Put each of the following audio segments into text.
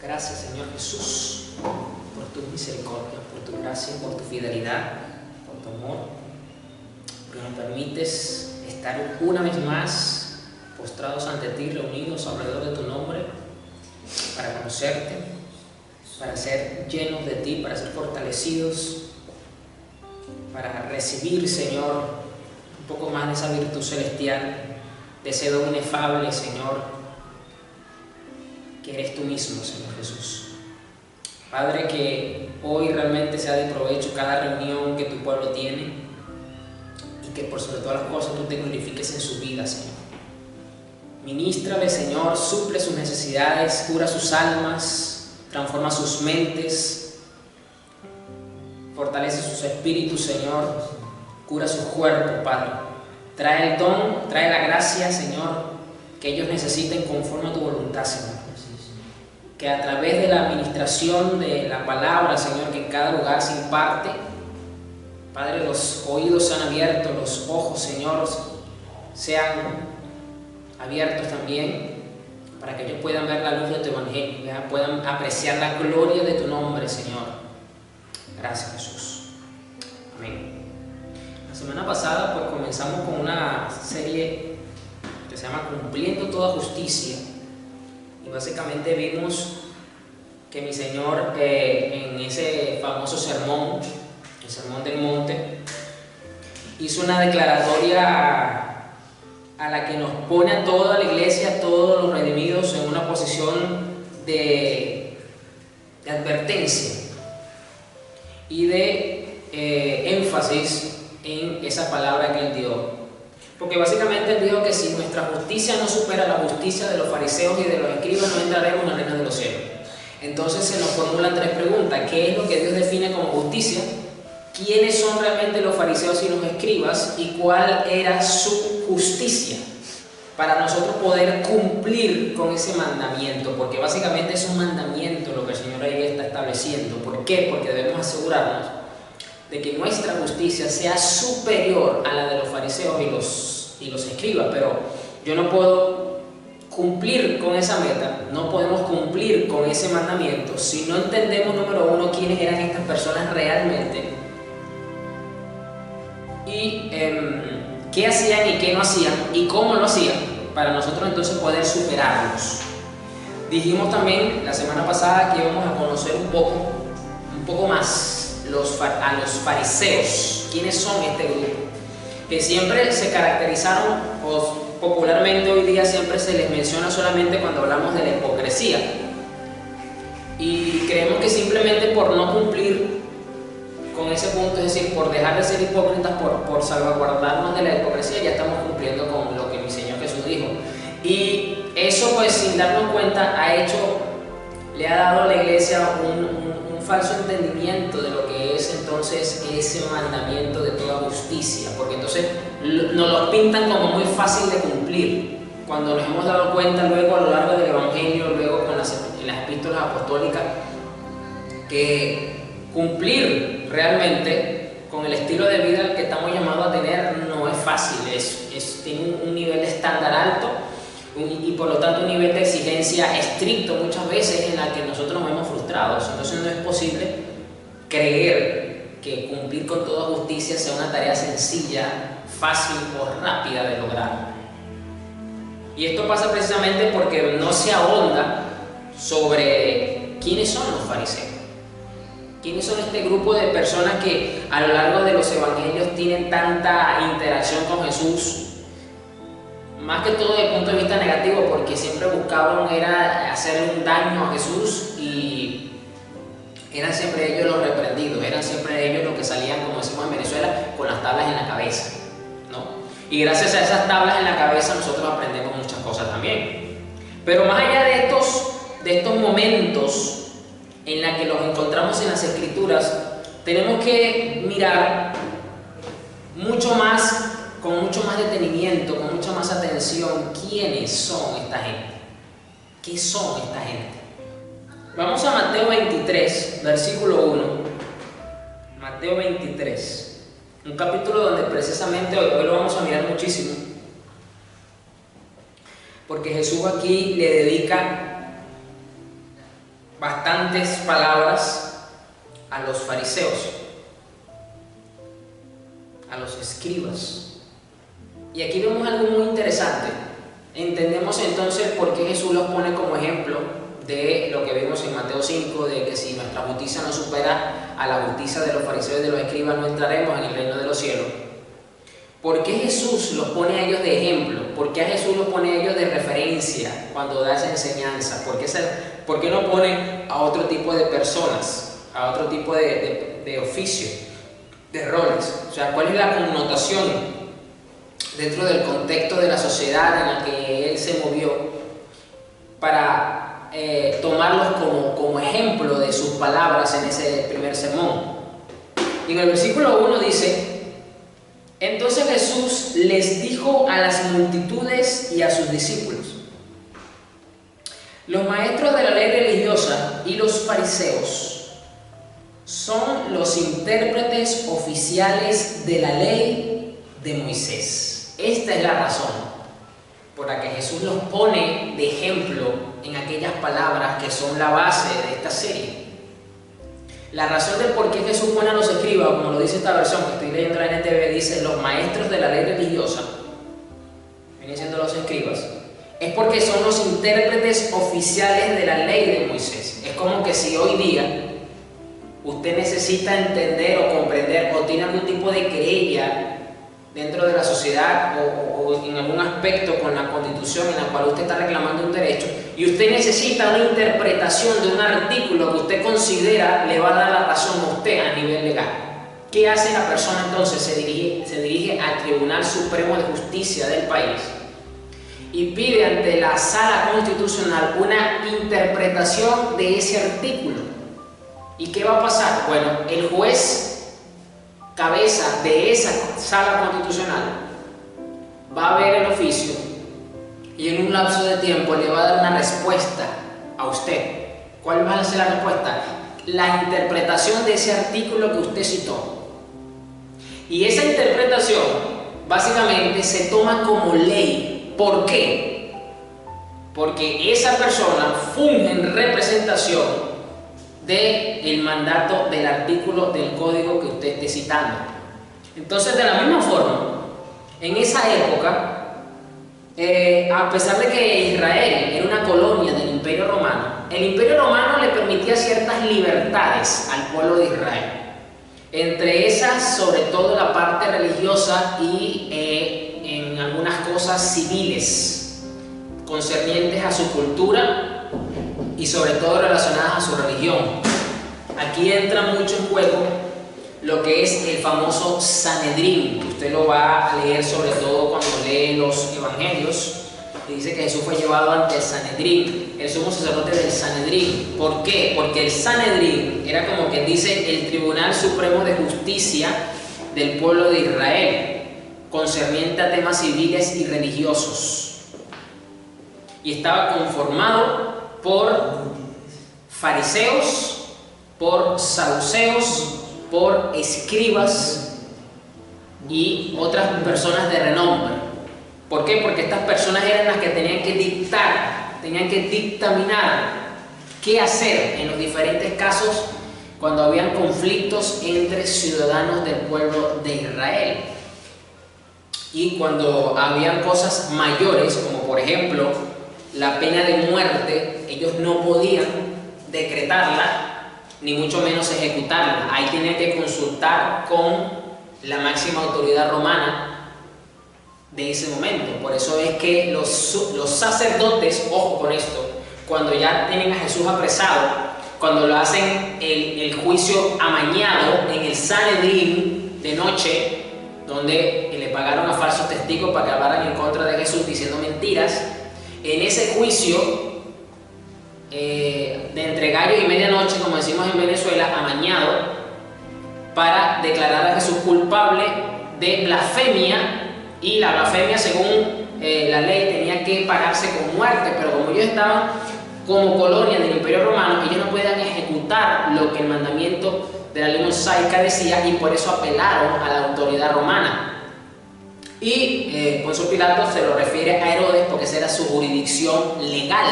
Gracias, Señor Jesús, por tu misericordia, por tu gracia, por tu fidelidad, por tu amor, porque nos permites estar una vez más postrados ante ti, reunidos alrededor de tu nombre, para conocerte, para ser llenos de ti, para ser fortalecidos, para recibir, Señor, un poco más de esa virtud celestial, de ese don inefable, Señor, que eres tú mismo, Señor Jesús. Padre, que hoy realmente sea de provecho cada reunión que tu pueblo tiene y que por sobre todas las cosas tú te glorifiques en su vida, Señor. Ministrale, Señor, suple sus necesidades, cura sus almas, transforma sus mentes, fortalece sus espíritus, Señor, cura sus cuerpos, Padre. Trae el don, trae la gracia, Señor, que ellos necesiten conforme a tu voluntad, Señor. Que a través de la administración de la palabra, Señor, que en cada lugar se imparte, Padre, los oídos sean abiertos, los ojos, Señor, sean abiertos también, para que ellos puedan ver la luz de tu evangelio, ¿verdad? Puedan apreciar la gloria de tu nombre, Señor. Gracias, Jesús. Amén. La semana pasada pues comenzamos con una serie que se llama Cumpliendo toda justicia. Y básicamente vimos que mi Señor en ese famoso sermón, el Sermón del Monte, hizo una declaratoria a la que nos pone a toda la iglesia, a todos los redimidos, en una posición de advertencia y de énfasis en esa palabra que él dio. Porque básicamente él dijo que si nuestra justicia no supera la justicia de los fariseos y de los escribas, no entraremos en el reino de los cielos. Entonces se nos formulan tres preguntas. ¿Qué es lo que Dios define como justicia? ¿Quiénes son realmente los fariseos y los escribas? ¿Y cuál era su justicia? Para nosotros poder cumplir con ese mandamiento. Porque básicamente es un mandamiento lo que el Señor ahí está estableciendo. ¿Por qué? Porque debemos asegurarnos de que nuestra justicia sea superior a la de los fariseos y los escribas. Pero yo no puedo cumplir con esa meta, no podemos cumplir con ese mandamiento si no entendemos, número uno, quiénes eran estas personas realmente y qué hacían y qué no hacían y cómo lo hacían, para nosotros entonces poder superarlos. Dijimos también la semana pasada que íbamos a conocer un poco más a los fariseos. ¿Quiénes son este grupo? Que siempre se caracterizaron, o popularmente hoy día siempre se les menciona solamente cuando hablamos de la hipocresía. Y creemos que simplemente por no cumplir con ese punto, es decir, por dejar de ser hipócritas, por salvaguardarnos de la hipocresía, ya estamos cumpliendo con lo que mi Señor Jesús dijo. Y eso, pues, sin darnos cuenta, le ha dado a la iglesia un falso entendimiento de lo que es entonces ese mandamiento de toda justicia, porque entonces nos lo pintan como muy fácil de cumplir, cuando nos hemos dado cuenta luego a lo largo del evangelio, luego con las epístolas apostólicas, que cumplir realmente con el estilo de vida que estamos llamados a tener no es fácil, tiene un nivel estándar alto y por lo tanto un nivel de exigencia estricto muchas veces en la que nosotros nos vemos frustrados. Entonces no es posible creer que cumplir con toda justicia sea una tarea sencilla, fácil o rápida de lograr. Y esto pasa precisamente porque no se ahonda sobre quiénes son los fariseos. ¿Quiénes son este grupo de personas que a lo largo de los evangelios tienen tanta interacción con Jesús? Más que todo desde el punto de vista negativo, porque siempre buscaban era hacerle un daño a Jesús y eran siempre ellos los reprendidos, eran siempre ellos los que salían, como decimos en Venezuela, con las tablas en la cabeza, ¿no? Y gracias a esas tablas en la cabeza nosotros aprendemos muchas cosas también. Pero más allá de estos momentos en los que los encontramos en las Escrituras, tenemos que mirar con mucho más detenimiento, con mucha más atención, quiénes son esta gente. ¿Qué son esta gente? Vamos a Mateo 23, versículo 1. Mateo 23, un capítulo donde precisamente hoy lo vamos a mirar muchísimo, porque Jesús aquí le dedica bastantes palabras a los fariseos, a los escribas. Y aquí vemos algo muy interesante. Entendemos entonces por qué Jesús los pone como ejemplo de lo que vimos en Mateo 5, de que si nuestra justicia no supera a la justicia de los fariseos y de los escribas, no entraremos en el reino de los cielos. ¿Por qué Jesús los pone a ellos de ejemplo? ¿Por qué a Jesús los pone a ellos de referencia cuando da esa enseñanza? ¿Por qué no pone a otro tipo de personas, a otro tipo de oficio, de roles? O sea, ¿cuál es la connotación dentro del contexto de la sociedad en la que él se movió para tomarlos como ejemplo de sus palabras en ese primer sermón? Y en el versículo 1 dice: entonces Jesús les dijo a las multitudes y a sus discípulos: los maestros de la ley religiosa y los fariseos son los intérpretes oficiales de la ley de Moisés. Esta es la razón por la que Jesús los pone de ejemplo en aquellas palabras que son la base de esta serie. La razón de por qué Jesús pone a los escribas, como lo dice esta versión que estoy leyendo en la NTV, dice los maestros de la ley religiosa, vienen siendo los escribas, es porque son los intérpretes oficiales de la ley de Moisés. Es como que si hoy día usted necesita entender o comprender o tiene algún tipo de querella dentro de la sociedad o en algún aspecto con la Constitución en la cual usted está reclamando un derecho, y usted necesita una interpretación de un artículo que usted considera le va a dar la razón a usted a nivel legal. ¿Qué hace la persona entonces? Se dirige al Tribunal Supremo de Justicia del país y pide ante la Sala Constitucional una interpretación de ese artículo. ¿Y qué va a pasar? Bueno, el juez cabeza de esa Sala Constitucional va a ver el oficio y en un lapso de tiempo le va a dar una respuesta a usted. ¿Cuál va a ser la respuesta? La interpretación de ese artículo que usted citó. Y esa interpretación básicamente se toma como ley. ¿Por qué? Porque esa persona funge en representación del mandato del artículo del código que usted esté citando. Entonces, de la misma forma, en esa época, a pesar de que Israel era una colonia del Imperio Romano, el Imperio Romano le permitía ciertas libertades al pueblo de Israel. Entre esas, sobre todo la parte religiosa y en algunas cosas civiles concernientes a su cultura y sobre todo relacionadas a su religión. Aquí entra mucho en juego lo que es el famoso Sanedrín. Usted lo va a leer sobre todo cuando lee los evangelios, y dice que Jesús fue llevado ante el Sanedrín, el sumo sacerdote del Sanedrín. ¿Por qué? Porque el Sanedrín era, como quien dice, el Tribunal Supremo de Justicia del pueblo de Israel, concerniente a temas civiles y religiosos, y estaba conformado por fariseos, por saduceos, por escribas y otras personas de renombre. ¿Por qué? Porque estas personas eran las que tenían que dictar, tenían que dictaminar qué hacer en los diferentes casos cuando habían conflictos entre ciudadanos del pueblo de Israel. Y cuando habían cosas mayores, como por ejemplo la pena de muerte, ellos no podían decretarla, ni mucho menos ejecutarla. Ahí tenían que consultar con la máxima autoridad romana de ese momento. Por eso es que los sacerdotes, ojo con esto, cuando ya tienen a Jesús apresado, cuando lo hacen el juicio amañado en el Sanedrín de noche, donde le pagaron a falsos testigos para que hablaran en contra de Jesús diciendo mentiras, en ese juicio de entre gallo y medianoche, como decimos en Venezuela, amañado, para declarar a Jesús culpable de blasfemia, y la blasfemia, según la ley, tenía que pagarse con muerte, pero como ellos estaban como colonia del Imperio Romano, ellos no podían ejecutar lo que el mandamiento de la ley mosaica decía, y por eso apelaron a la autoridad romana. Y Poncio Pilato se lo refiere a Herodes porque esa era su jurisdicción legal.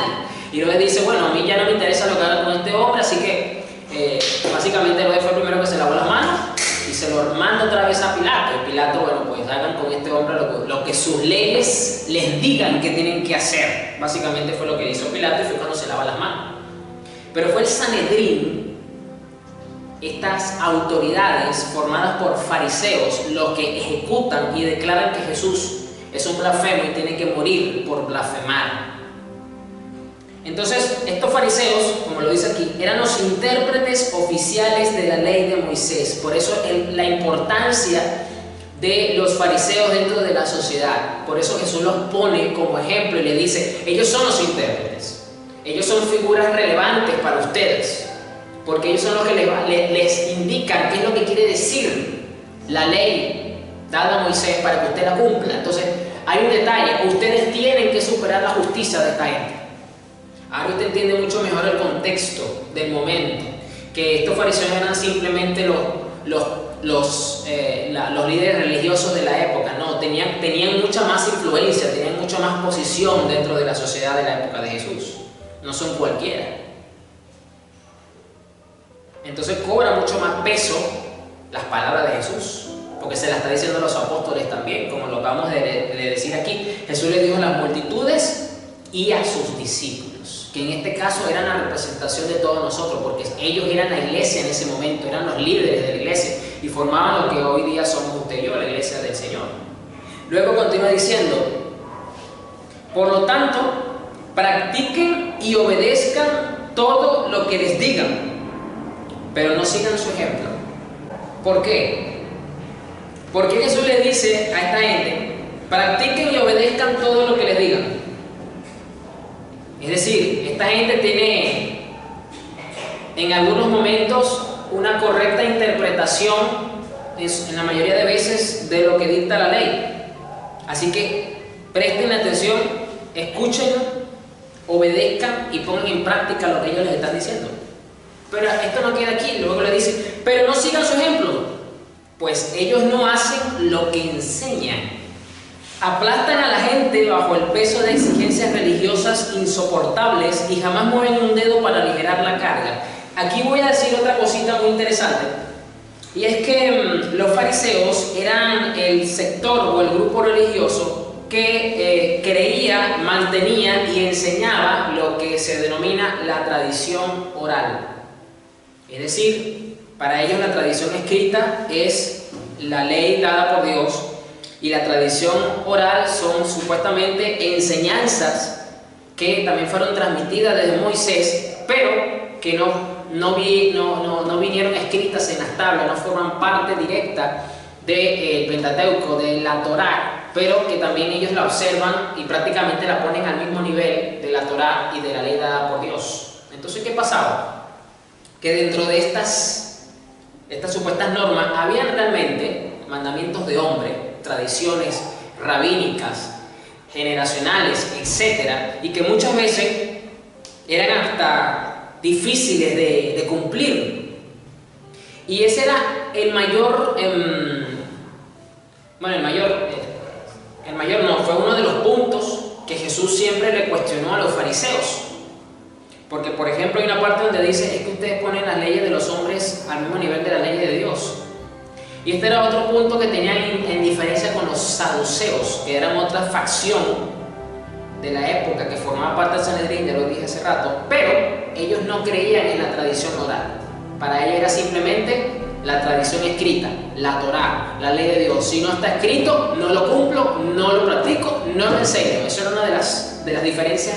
Y Herodes dice, bueno, a mí ya no me interesa lo que haga con este hombre, así que básicamente Herodes fue el primero que se lavó las manos y se lo manda otra vez a Pilato. Y Pilato, bueno, pues hagan con este hombre lo que sus leyes les digan que tienen que hacer. Básicamente fue lo que hizo Pilato y fue cuando se lava las manos. Pero fue el Sanedrín, estas autoridades formadas por fariseos, los que ejecutan y declaran que Jesús es un blasfemo y tiene que morir por blasfemar. Entonces, estos fariseos, como lo dice aquí, eran los intérpretes oficiales de la ley de Moisés. Por eso la importancia de los fariseos dentro de la sociedad. Por eso Jesús los pone como ejemplo y le dice, ellos son los intérpretes. Ellos son figuras relevantes para ustedes. Porque ellos son los que les indican qué es lo que quiere decir la ley dada a Moisés para que usted la cumpla. Entonces, hay un detalle, ustedes tienen que superar la justicia de esta gente. Ahora usted entiende mucho mejor el contexto del momento, que estos fariseos eran simplemente los líderes religiosos de la época. No, tenían mucha más influencia, tenían mucha más posición dentro de la sociedad de la época de Jesús. No son cualquiera. Entonces cobra mucho más peso las palabras de Jesús, porque se las está diciendo a los apóstoles también, como lo acabamos de decir aquí. Jesús le dijo a las multitudes y a sus discípulos, que en este caso eran la representación de todos nosotros, porque ellos eran la iglesia en ese momento, eran los líderes de la iglesia y formaban lo que hoy día somos usted y yo, la iglesia del Señor. Luego continúa diciendo, por lo tanto, practiquen y obedezcan todo lo que les digan, pero no sigan su ejemplo. ¿Por qué? Porque Jesús le dice a esta gente, practiquen y obedezcan todo lo que les digan. Es decir, esta gente tiene en algunos momentos una correcta interpretación, en la mayoría de veces, de lo que dicta la ley. Así que presten atención, escuchen, obedezcan y pongan en práctica lo que ellos les están diciendo. Pero esto no queda aquí, luego le dice, pero no sigan su ejemplo, pues ellos no hacen lo que enseñan. Aplastan a la gente bajo el peso de exigencias religiosas insoportables y jamás mueven un dedo para aligerar la carga. Aquí voy a decir otra cosita muy interesante, y es que los fariseos eran el sector o el grupo religioso que creía, mantenía y enseñaba lo que se denomina la tradición oral. Es decir, para ellos la tradición escrita es la ley dada por Dios y la tradición oral son supuestamente enseñanzas que también fueron transmitidas desde Moisés, pero que no vinieron escritas en las tablas, no forman parte directa del Pentateuco, de la Torá, pero que también ellos la observan y prácticamente la ponen al mismo nivel de la Torá y de la ley dada por Dios. Entonces, ¿qué pasaba? Que dentro de estas supuestas normas habían realmente mandamientos de hombre, tradiciones rabínicas, generacionales, etc., y que muchas veces eran hasta difíciles de cumplir. Y ese era el mayor no, fue uno de los puntos que Jesús siempre le cuestionó a los fariseos. Porque, por ejemplo, hay una parte donde dice, es que ustedes ponen las leyes de los hombres al mismo nivel de las leyes de Dios. Y este era otro punto que tenían en diferencia con los saduceos, que eran otra facción de la época que formaba parte del Sanedrín, ya lo dije hace rato, pero ellos no creían en la tradición oral. Para ellos era simplemente la tradición escrita, la Torá, la ley de Dios. Si no está escrito, no lo cumplo, no lo practico, no lo enseño. Eso era una de las diferencias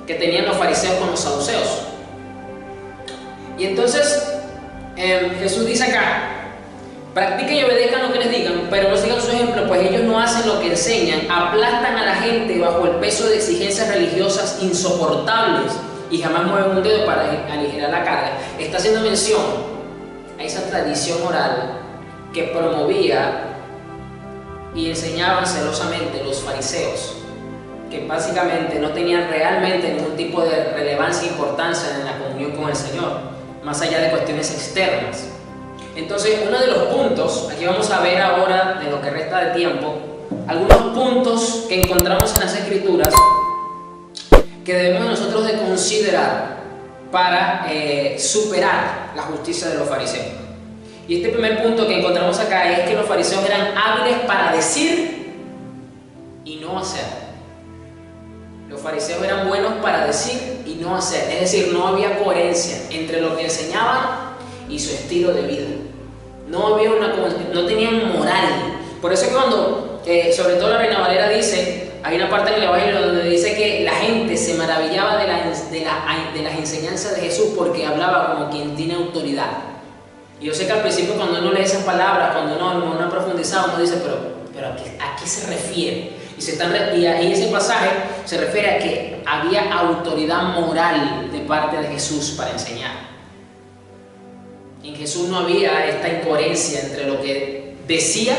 que tenían los fariseos con los saduceos. Y entonces Jesús dice acá, practiquen y obedezcan lo que les digan, pero no sigan su ejemplo, pues ellos no hacen lo que enseñan, aplastan a la gente bajo el peso de exigencias religiosas insoportables y jamás mueven un dedo para aligerar la carga. Está haciendo mención a esa tradición oral que promovía y enseñaban celosamente los fariseos, que básicamente no tenían realmente ningún tipo de relevancia e importancia en la comunión con el Señor, más allá de cuestiones externas. Entonces, uno de los puntos, aquí vamos a ver ahora, de lo que resta de tiempo, algunos puntos que encontramos en las Escrituras que debemos nosotros de considerar para superar la justicia de los fariseos. Y este primer punto que encontramos acá es que los fariseos eran hábiles para decir y no hacer. Los fariseos eran buenos para decir y no hacer, es decir, no había coherencia entre lo que enseñaban y su estilo de vida. No tenían moral. Por eso que cuando, sobre todo la Reina Valera dice, hay una parte en el Evangelio donde dice que la gente se maravillaba de las enseñanzas de Jesús porque hablaba como quien tiene autoridad. Y yo sé que al principio cuando uno lee esas palabras, cuando uno ha profundizado, uno dice, pero ¿a qué se refiere? Y ahí ese pasaje se refiere a que había autoridad moral de parte de Jesús para enseñar. En Jesús no había esta incoherencia entre lo que decía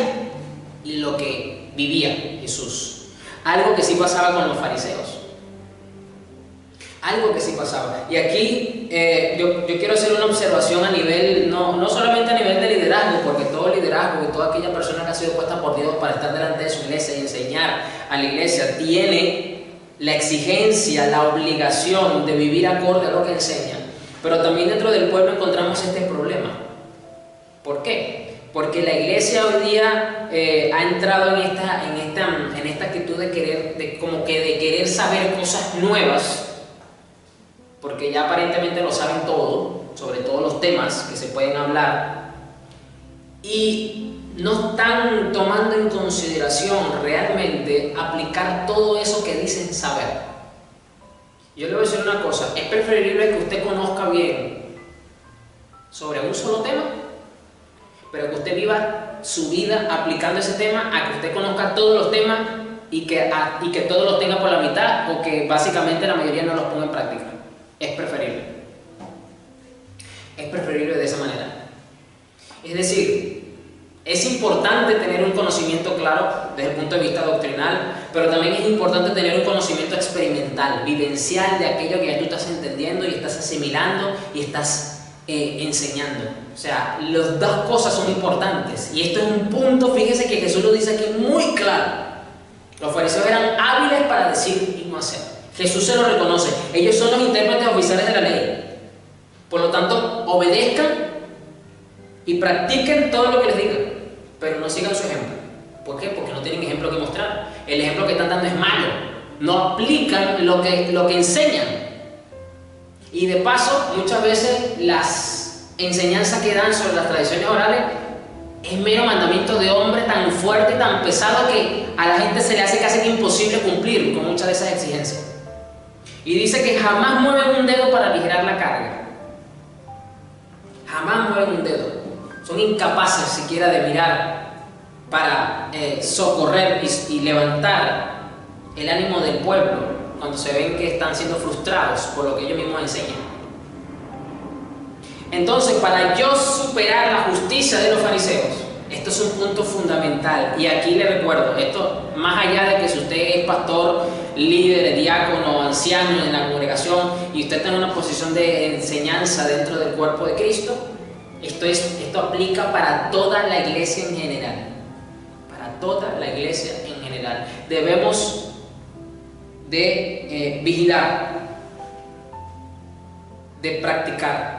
y lo que vivía Jesús. Algo que sí pasaba con los fariseos. Algo que sí pasaba. Y aquí yo quiero hacer una observación a nivel, no solamente a nivel de liderazgo, porque todo liderazgo y toda aquella persona que ha sido puesta por Dios para estar delante de su iglesia y enseñar a la iglesia tiene la exigencia, la obligación de vivir acorde a lo que enseña. Pero también dentro del pueblo encontramos este problema. ¿Por qué? Porque la iglesia hoy día ha entrado en esta actitud de querer saber cosas nuevas, porque ya aparentemente lo saben todo, sobre todos los temas que se pueden hablar, y no están tomando en consideración realmente aplicar todo eso que dicen saber. Yo le voy a decir una cosa, es preferible que usted conozca bien sobre un solo tema, pero que usted viva su vida aplicando ese tema, a que usted conozca todos los temas y que todos los tenga por la mitad, o que básicamente la mayoría no los ponga en práctica. Es preferible. Es preferible de esa manera. Es decir, es importante tener un conocimiento claro desde el punto de vista doctrinal, pero también es importante tener un conocimiento experimental, vivencial, de aquello que ya tú estás entendiendo y estás asimilando y estás enseñando. O sea, las dos cosas son importantes. Y esto es un punto, fíjese que Jesús lo dice aquí muy claro. Los fariseos eran hábiles para decir y no hacer. Jesús se lo reconoce. Ellos son los intérpretes oficiales de la ley. Por lo tanto, obedezcan y practiquen todo lo que les digan, pero no sigan su ejemplo. ¿Por qué? Porque no tienen ejemplo que mostrar. El ejemplo que están dando es malo. No aplican lo que enseñan. Y de paso, muchas veces las enseñanzas que dan sobre las tradiciones orales es mero mandamiento de hombre tan fuerte, tan pesado, que a la gente se le hace casi que imposible cumplir con muchas de esas exigencias. Y dice que jamás mueven un dedo para aligerar la carga. Jamás mueven un dedo. Son incapaces siquiera de mirar para socorrer y levantar el ánimo del pueblo cuando se ven que están siendo frustrados por lo que ellos mismos enseñan. Entonces, para yo superar la justicia de los fariseos, esto es un punto fundamental. Y aquí le recuerdo, esto más allá de que si usted es pastor, líder, diácono, anciano en la congregación y usted está en una posición de enseñanza dentro del cuerpo de Cristo, esto aplica para toda la iglesia en general. Para toda la iglesia en general. Debemos de vigilar, de practicar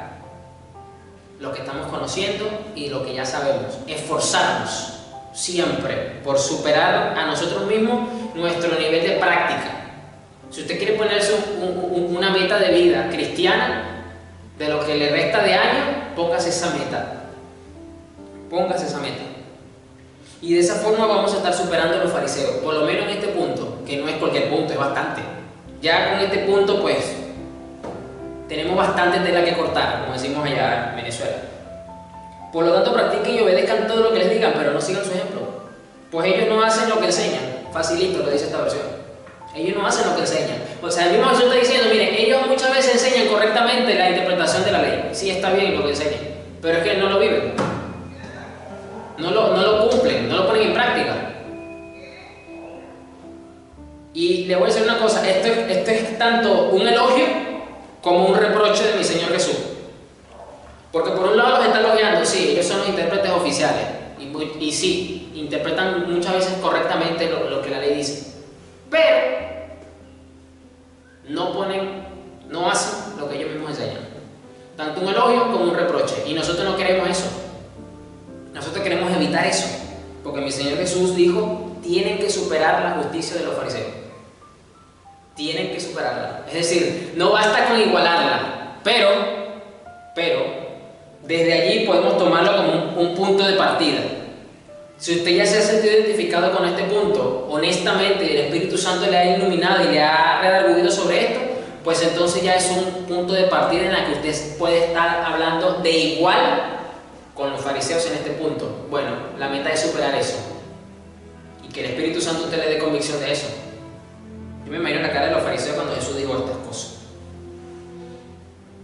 lo que estamos conociendo y lo que ya sabemos. Esforzarnos siempre por superar a nosotros mismos nuestro nivel de práctica. Si usted quiere ponerse una meta de vida cristiana, de lo que le resta de año, póngase esa meta. Póngase esa meta. Y de esa forma vamos a estar superando a los fariseos, por lo menos en este punto, que no es cualquier punto, es bastante. Ya con este punto, pues, tenemos bastante tela que cortar, como decimos allá en Venezuela. Por lo tanto, practiquen y obedezcan todo lo que les digan, pero no sigan su ejemplo. Pues ellos no hacen lo que enseñan. Facilito lo dice esta versión. Ellos no hacen lo que enseñan. O sea, el mismo Jesús está diciendo, miren, ellos muchas veces enseñan correctamente la interpretación de la ley. Sí, está bien lo que enseñan, pero es que no lo viven. No lo cumplen, no lo ponen en práctica. Y le voy a decir una cosa, esto es tanto un elogio como un reproche de mi Señor Jesús. Porque por un lado los está elogiando, sí, ellos son los intérpretes oficiales, y sí, interpretan muchas veces correctamente lo que la ley dice, pero no no hacen lo que ellos mismos enseñan. Tanto un elogio como un reproche. Y nosotros no queremos eso. Nosotros queremos evitar eso. Porque mi Señor Jesús dijo, tienen que superar la justicia de los fariseos. Tienen que superarla. Es decir, no basta con igualarla. Pero, desde allí podemos tomarlo como un punto de partida. Si usted ya se ha sentido identificado con este punto, honestamente el Espíritu Santo le ha iluminado y le ha redarguido sobre esto, pues entonces ya es un punto de partida en el que usted puede estar hablando de igual con los fariseos en este punto. Bueno, la meta es superar eso y que el Espíritu Santo usted le dé convicción de eso. Yo me imagino la cara de los fariseos cuando Jesús dijo estas cosas,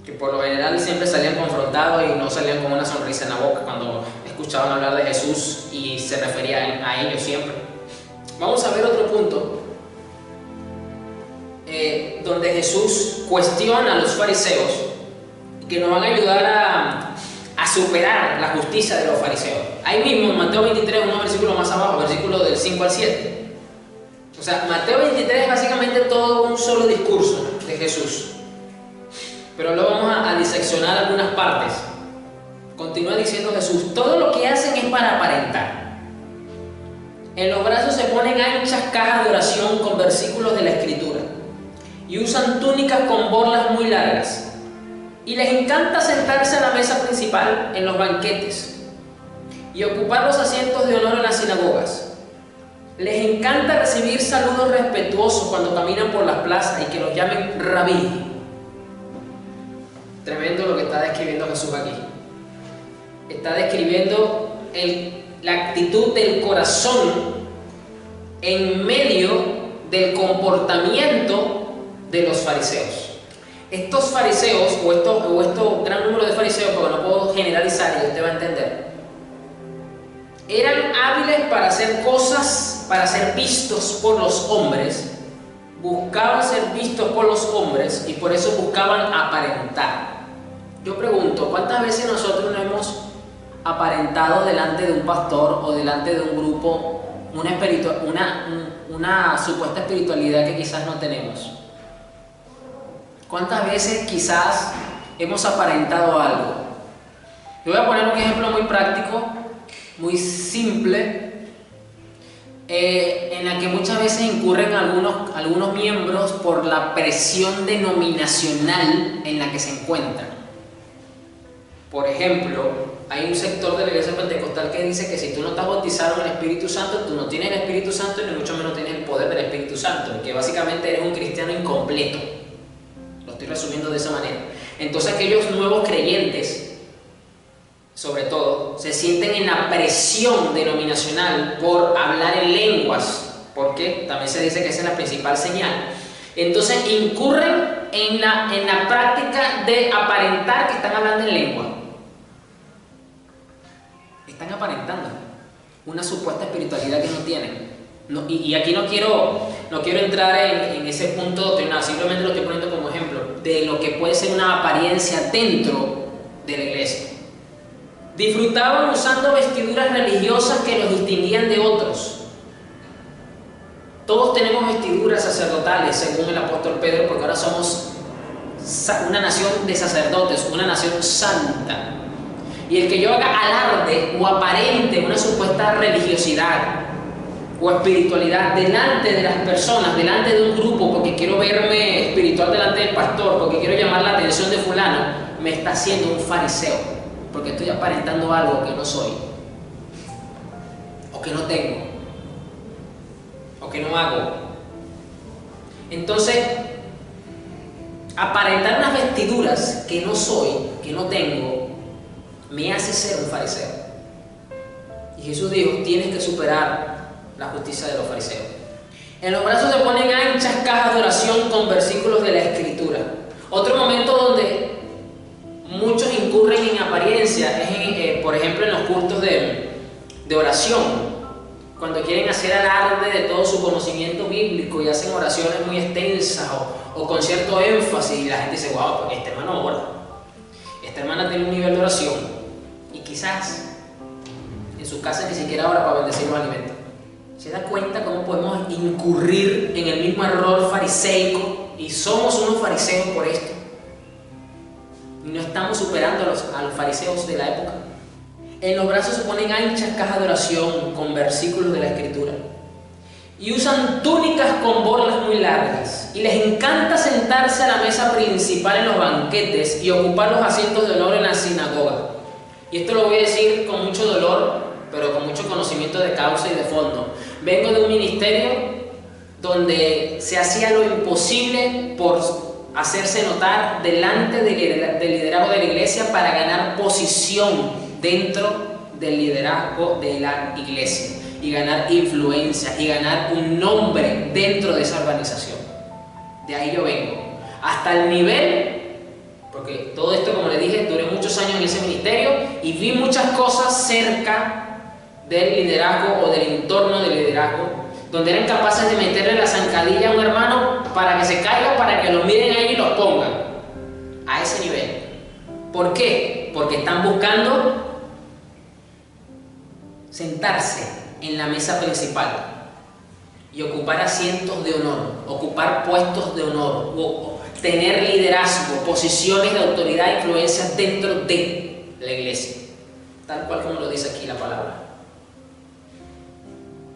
que por lo general siempre salían confrontados y no salían con una sonrisa en la boca cuando escuchaban hablar de Jesús y se referían a ellos siempre. Vamos a ver otro punto donde Jesús cuestiona a los fariseos, que nos van a ayudar a superar la justicia de los fariseos. Ahí mismo en Mateo 23, unos versículos más abajo, versículos del 5 al 7. O sea, Mateo 23 es básicamente todo un solo discurso de Jesús, pero luego vamos a diseccionar algunas partes. Continúa diciendo Jesús, todo lo que hacen es para aparentar. En los brazos se ponen anchas cajas de oración con versículos de la Escritura y usan túnicas con borlas muy largas. Y les encanta sentarse a la mesa principal en los banquetes y ocupar los asientos de honor en las sinagogas. Les encanta recibir saludos respetuosos cuando caminan por las plazas y que los llamen rabí. Tremendo lo que está describiendo Jesús aquí. Está describiendo la actitud del corazón en medio del comportamiento de los fariseos. Estos fariseos, o estos gran número de fariseos, porque no puedo generalizar y usted va a entender, eran hábiles para hacer cosas, para ser vistos por los hombres, buscaban ser vistos por los hombres y por eso buscaban aparentar. Yo pregunto, ¿cuántas veces nosotros no hemos aparentado delante de un pastor o delante de un grupo una supuesta espiritualidad que quizás no tenemos? ¿Cuántas veces quizás hemos aparentado algo? Yo voy a poner un ejemplo muy práctico, muy simple, en la que muchas veces incurren algunos miembros por la presión denominacional en la que se encuentran. Por ejemplo, hay un sector de la iglesia pentecostal que dice que si tú no estás bautizado en el Espíritu Santo, tú no tienes el Espíritu Santo y ni mucho menos tienes el poder del Espíritu Santo, que básicamente eres un cristiano incompleto. Lo estoy resumiendo de esa manera. Entonces aquellos nuevos creyentes, sobre todo, se sienten en la presión denominacional por hablar en lenguas, porque también se dice que esa es la principal señal. Entonces incurren en la práctica de aparentar que están hablando en lengua. Están aparentando una supuesta espiritualidad que no tienen. Y aquí no quiero entrar en ese punto doctrinal, simplemente lo estoy poniendo como ejemplo de lo que puede ser una apariencia dentro de la iglesia. Disfrutaban usando vestiduras religiosas que los distinguían de otros. Todos tenemos vestiduras sacerdotales, según el apóstol Pedro, porque ahora somos una nación de sacerdotes, una nación santa. Y el que yo haga alarde o aparente una supuesta religiosidad o espiritualidad delante de las personas, delante de un grupo, porque quiero verme espiritual delante del pastor, porque quiero llamar la atención de fulano, me está haciendo un fariseo, porque estoy aparentando algo que no soy, o que no tengo, o que no hago. Entonces, aparentar unas vestiduras que no soy, que no tengo, me hace ser un fariseo. Y Jesús dijo, tienes que superar la justicia de los fariseos. En los brazos se ponen anchas cajas de oración con versículos de la Escritura. Otro momento donde muchos incurren en apariencia es, por ejemplo, en los cultos de oración, cuando quieren hacer alarde de todo su conocimiento bíblico y hacen oraciones muy extensas o con cierto énfasis, y la gente dice, wow, porque este hermano ora, esta hermana tiene un nivel de oración, y quizás en su casa ni siquiera ora para bendecir los alimentos. ¿Se da cuenta cómo podemos incurrir en el mismo error fariseico y Y somos unos fariseos por esto. Y no estamos superando a los fariseos de la época. En los brazos se ponen anchas cajas de oración con versículos de la Escritura. Y usan túnicas con borlas muy largas. Y les encanta sentarse a la mesa principal en los banquetes y ocupar los asientos de honor en la sinagoga. Y esto lo voy a decir con mucho dolor, pero con mucho conocimiento de causa y de fondo. Vengo de un ministerio donde se hacía lo imposible por hacerse notar delante del liderazgo de la iglesia para ganar posición dentro del liderazgo de la iglesia y ganar influencia y ganar un nombre dentro de esa organización. De ahí yo vengo. Hasta el nivel, porque todo esto, como les dije, duré muchos años en ese ministerio y vi muchas cosas cerca del liderazgo o del entorno del liderazgo, donde eran capaces de meterle la zancadilla a un hermano para que se caiga, para que lo miren ahí y los pongan. A ese nivel. ¿Por qué? Porque están buscando sentarse en la mesa principal y ocupar asientos de honor, ocupar puestos de honor, o tener liderazgo, posiciones de autoridad e influencia dentro de la iglesia, tal cual como lo dice aquí la palabra.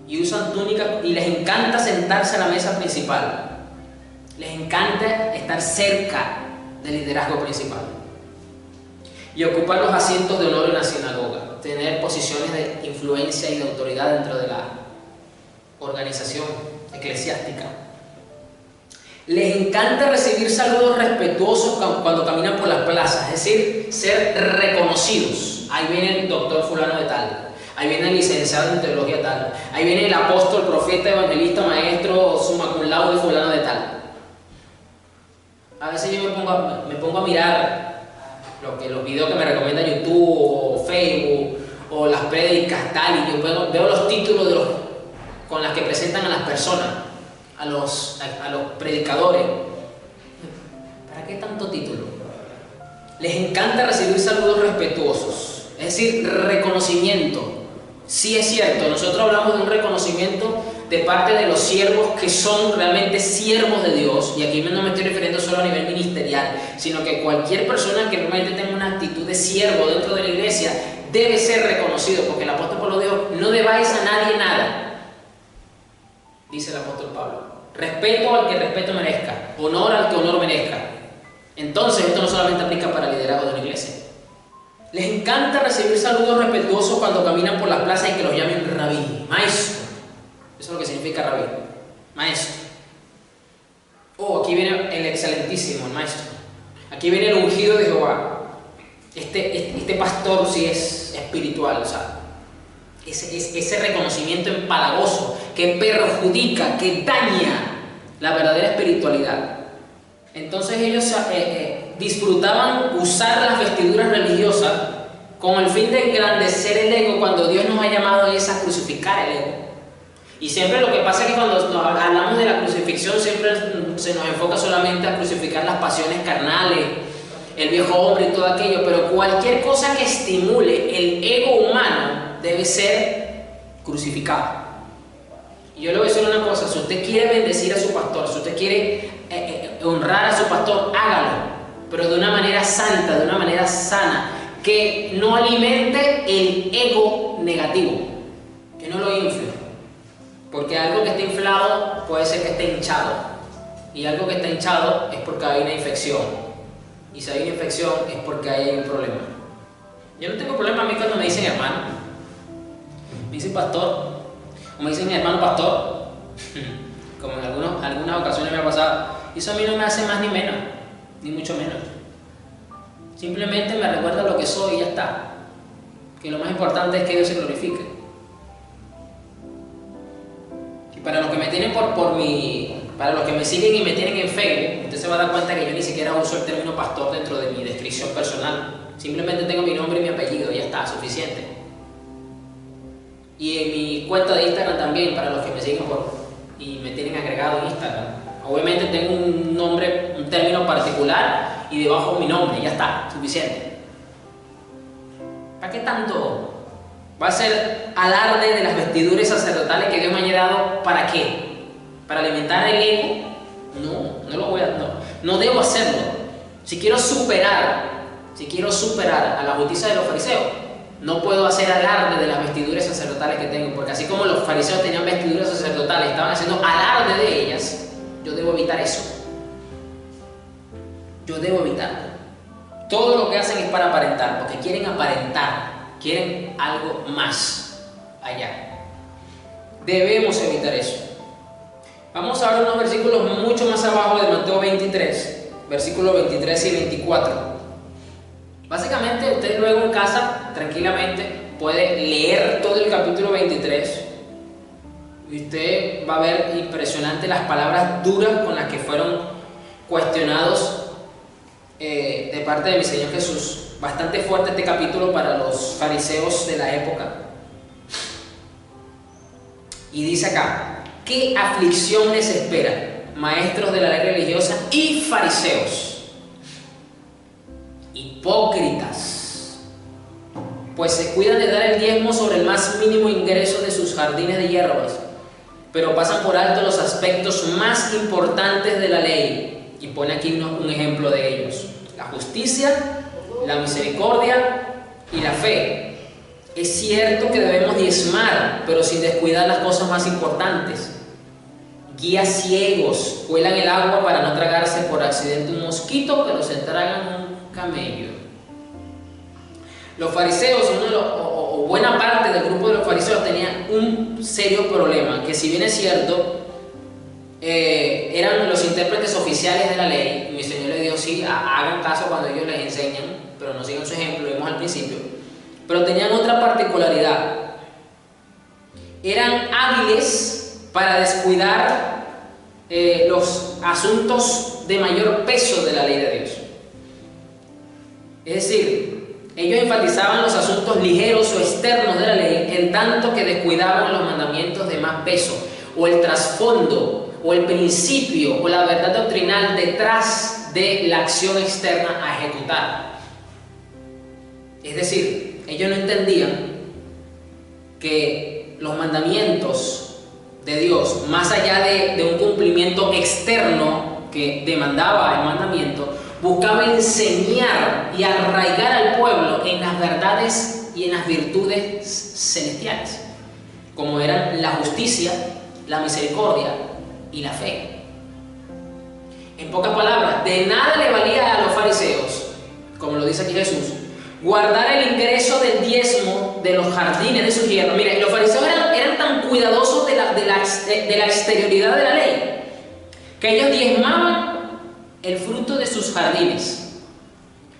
Y usan túnicas y les encanta sentarse a la mesa principal, les encanta estar cerca del liderazgo principal y ocupar los asientos de honor en la sinagoga, tener posiciones de influencia y de autoridad dentro de la organización eclesiástica. Les encanta recibir saludos respetuosos cuando caminan por las plazas, es decir, ser reconocidos. Ahí viene el doctor fulano de tal, ahí viene el licenciado en teología tal, ahí viene el apóstol, profeta, evangelista, maestro, summa cum laude fulano de tal. A veces yo me pongo a mirar los videos que me recomienda YouTube o Facebook o las prédicas tal, y yo veo los títulos con las que presentan a las personas, a los predicadores. ¿Para qué tanto título? Les encanta recibir saludos respetuosos, es decir, reconocimiento. Sí es cierto, nosotros hablamos de un reconocimiento de parte de los siervos que son realmente siervos de Dios, y aquí no me estoy refiriendo solo a nivel ministerial, sino que cualquier persona que realmente tenga una actitud de siervo dentro de la iglesia debe ser reconocido, porque el apóstol Pablo dijo: no debáis a nadie nada, dice el apóstol Pablo. Respeto al que respeto merezca, honor al que honor merezca. Entonces esto no solamente aplica para el liderazgo de la iglesia. Les encanta recibir saludos respetuosos cuando caminan por las plazas y que los llamen rabí, maestro. Eso es lo que significa rabí, maestro. Oh, aquí viene el excelentísimo, el maestro. Aquí viene el ungido de Jehová. Este pastor sí es espiritual, o sea, ese reconocimiento empalagoso que perjudica, que daña la verdadera espiritualidad. Entonces ellos disfrutaban usar las vestiduras religiosas con el fin de engrandecer el ego, cuando Dios nos ha llamado es a crucificar el ego. Y siempre lo que pasa es que cuando hablamos de la crucifixión siempre se nos enfoca solamente a crucificar las pasiones carnales, el viejo hombre y todo aquello, pero cualquier cosa que estimule el ego humano debe ser crucificado. Y yo le voy a decir una cosa: si usted quiere bendecir a su pastor, si usted quiere honrar a su pastor, hágalo, pero de una manera santa, de una manera sana, que no alimente el ego negativo, que no lo infle, porque algo que está inflado puede ser que esté hinchado, y algo que está hinchado es porque hay una infección. Y si hay una infección es porque hay un problema. Yo no tengo problema a mí cuando me dicen hermano, me dicen pastor, o me dicen hermano pastor, como en algunas ocasiones me ha pasado. Eso a mí no me hace más ni menos, ni mucho menos. Simplemente me recuerda lo que soy y ya está. Que lo más importante es que Dios se glorifique. Y para los que me tienen para los que me siguen y me tienen en Facebook, usted se va a dar cuenta que yo ni siquiera uso el término pastor dentro de mi descripción personal. Simplemente tengo mi nombre y mi apellido y ya está, suficiente. Y en mi cuenta de Instagram también, para los que me siguen y me tienen agregado en Instagram. Obviamente tengo un nombre, un término particular y debajo mi nombre, ya está, suficiente. ¿Para qué tanto? Va a ser alarde de las vestiduras sacerdotales que Dios me haya dado. ¿Para qué? ¿Para alimentar el ego? No lo voy a, no debo hacerlo. Si quiero superar a la justicia de los fariseos, no puedo hacer alarde de las vestiduras sacerdotales que tengo, porque así como los fariseos tenían vestiduras sacerdotales, estaban haciendo alarde de ellas, yo debo evitar eso. Yo debo evitarlo. Todo lo que hacen es para aparentar, porque quieren aparentar, quieren algo más allá. Debemos evitar eso. Vamos a ver unos versículos mucho más abajo de Mateo 23, versículos 23 y 24. Básicamente, usted luego en casa, tranquilamente, puede leer todo el capítulo 23 y usted va a ver impresionante las palabras duras con las que fueron cuestionados de parte de mi Señor Jesús. Bastante fuerte este capítulo para los fariseos de la época. Y dice acá: ¿qué aflicción les espera, maestros de la ley religiosa y fariseos? Hipócritas, pues se cuidan de dar el diezmo sobre el más mínimo ingreso de sus jardines de hierbas, pero pasan por alto los aspectos más importantes de la ley. Y pone aquí un ejemplo de ellos: la justicia, la misericordia y la fe. Es cierto que debemos diezmar, pero sin descuidar las cosas más importantes. Guías ciegos cuelan el agua para no tragarse por accidente un mosquito, pero se tragan un camello. Los fariseos, o buena parte del grupo de los fariseos, tenían un serio problema, que si bien es cierto, eran los intérpretes oficiales de la ley. Mi Señor les dijo: sí, hagan caso cuando ellos les enseñan, pero no sigan su ejemplo, lo vimos al principio. Pero tenían otra particularidad: eran hábiles para descuidar los asuntos de mayor peso de la ley de Dios. Es decir, ellos enfatizaban los asuntos ligeros o externos de la ley, en tanto que descuidaban los mandamientos de más peso, o el trasfondo, o el principio, o la verdad doctrinal detrás de la acción externa a ejecutar. Es decir, ellos no entendían que los mandamientos de Dios, más allá de un cumplimiento externo que demandaba el mandamiento, buscaba enseñar y arraigar al pueblo en las verdades y en las virtudes celestiales, como eran la justicia, la misericordia y la fe. En pocas palabras, de nada le valía a los fariseos, como lo dice aquí Jesús, guardar el ingreso del diezmo de los jardines de sus hierbas. Miren, los fariseos eran tan cuidadosos de la exterioridad de la ley, que ellos diezmaban el fruto de sus jardines.